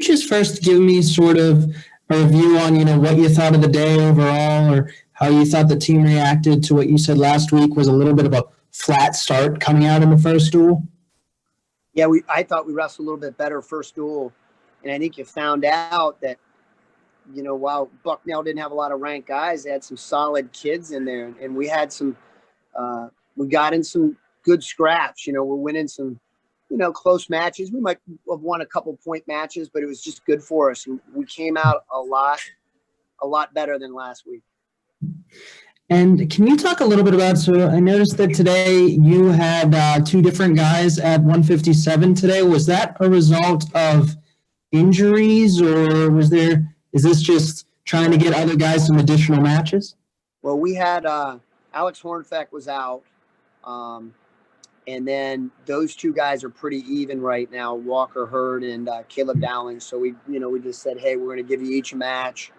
just first give me sort of a review on, what you thought of the day overall, or how you thought the team reacted to what you said last week was a little bit of a flat start coming out in the first duel? Yeah, I thought we wrestled a little bit better first duel. And I think you found out that, while Bucknell didn't have a lot of ranked guys, they had some solid kids in there. And we had we got in some good scraps. We're winning some, close matches. We might have won a couple point matches, but it was just good for us. And we came out a lot better than last week. And can you talk a little bit about, so I noticed that today you had two different guys at 157 today. Was that a result of injuries, or is this just trying to get other guys some additional matches? Well, we had Alex Hornfeck was out. And then those two guys are pretty even right now, Walker Hurd and Caleb Dowling. So we just said, hey, we're going to give you each a match,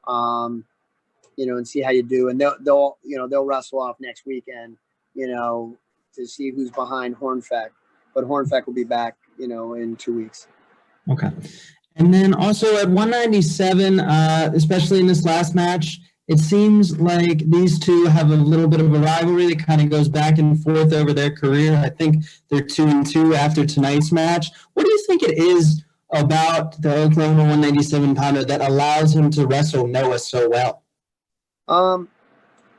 and see how you do. And they'll wrestle off next weekend, to see who's behind Hornfeck. But Hornfeck will be back, in 2 weeks. Okay. And then also at 197, especially in this last match, it seems like these two have a little bit of a rivalry that kind of goes back and forth over their career. I think they're 2-2 after tonight's match. What do you think it is about the Oklahoma 197 pounder that allows him to wrestle Noah so well?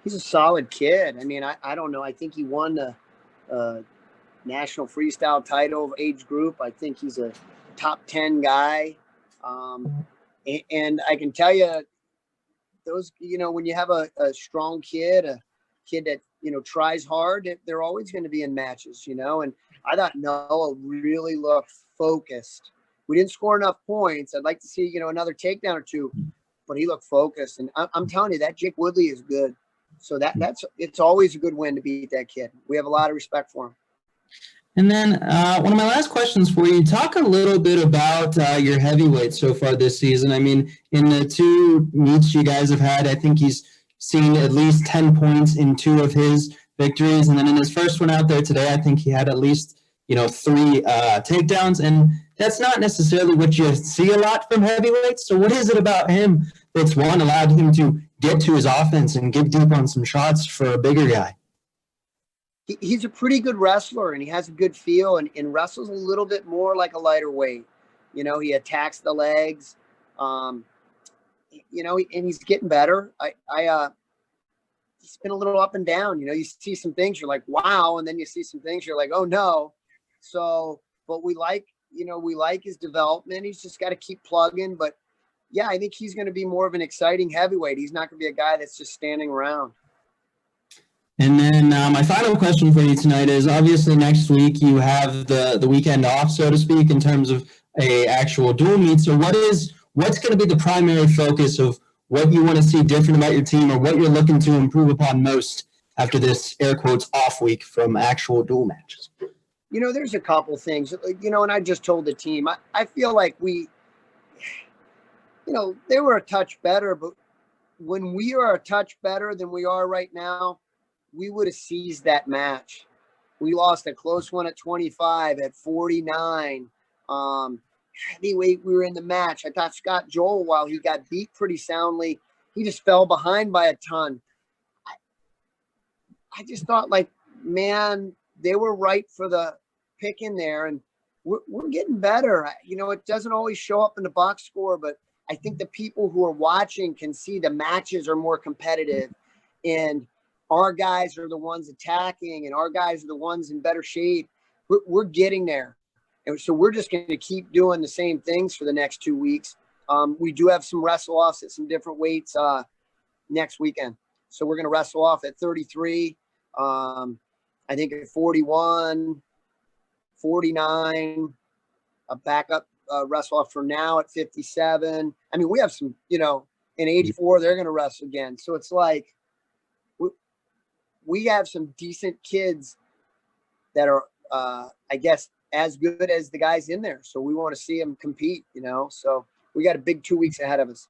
He's a solid kid. I mean, I don't know. I think he won the national freestyle title age group. I think he's a top 10 guy. And I can tell you, those, when you have a strong kid, a kid that, tries hard, they're always going to be in matches, and I thought Noah really looked focused. We didn't score enough points. I'd like to see, another takedown or two, but he looked focused. And I'm telling you, that Jake Woodley is good. So it's always a good win to beat that kid. We have a lot of respect for him. And then one of my last questions for you, talk a little bit about your heavyweight so far this season. I mean, in the two meets you guys have had, I think he's seen at least 10 points in 2 of his victories. And then in his first one out there today, I think he had at least, 3 takedowns. And that's not necessarily what you see a lot from heavyweights. So what is it about him that's, one, allowed him to get to his offense and get deep on some shots for a bigger guy? He's a pretty good wrestler, and he has a good feel, and wrestles a little bit more like a lighter weight. He attacks the legs, and he's getting better. He's been a little up and down. You see some things, you're like, wow, and then you see some things, you're like, oh no. So, but we like his development. He's just got to keep plugging. But yeah, I think he's going to be more of an exciting heavyweight. He's not going to be a guy that's just standing around. And then my final question for you tonight is, obviously next week you have the weekend off, so to speak, in terms of a actual dual meet. So what's going to be the primary focus of what you want to see different about your team, or what you're looking to improve upon most after this air quotes off week from actual dual matches? There's a couple things, and I just told the team, I feel like they were a touch better, but when we are a touch better than we are right now, we would have seized that match. We lost a close one at 25, at 49. Heavyweight, we were in the match. I thought Scott Joel, while he got beat pretty soundly, he just fell behind by a ton. I just thought, man, they were right for the pick in there, and we're getting better. It doesn't always show up in the box score, but I think the people who are watching can see the matches are more competitive, and our guys are the ones attacking, and our guys are the ones in better shape. We're getting there. And so we're just going to keep doing the same things for the next 2 weeks. We do have some wrestle offs at some different weights next weekend. So we're going to wrestle off at 33, I think at 41, 49, a backup wrestle off for now at 57. I mean, we have some, in 84, they're going to wrestle again. So it's like, we have some decent kids that are, I guess, as good as the guys in there. So we want to see them compete, So we got a big 2 weeks ahead of us.